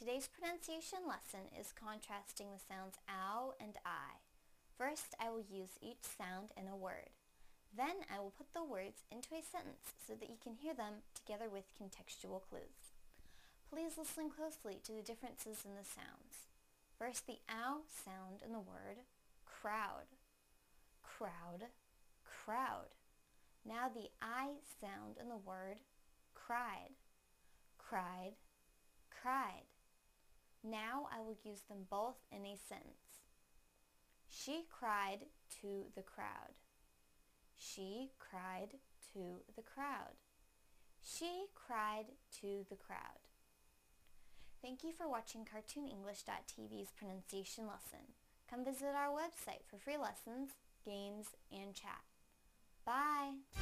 Today's pronunciation lesson is contrasting the sounds ow and I. First, I will use each sound in a word. Then I will put the words into a sentence so that you can hear them together with contextual clues. Please listen closely to the differences in the sounds. First, the ow sound in the word crowd. Crowd, crowd. Now the I sound in the word cried. Cried, cried. Now I will use them both in a sentence. She cried to the crowd. She cried to the crowd. She cried to the crowd. Thank you for watching CartoonEnglish.tv's pronunciation lesson. Come visit our website for free lessons, games, and chat. Bye!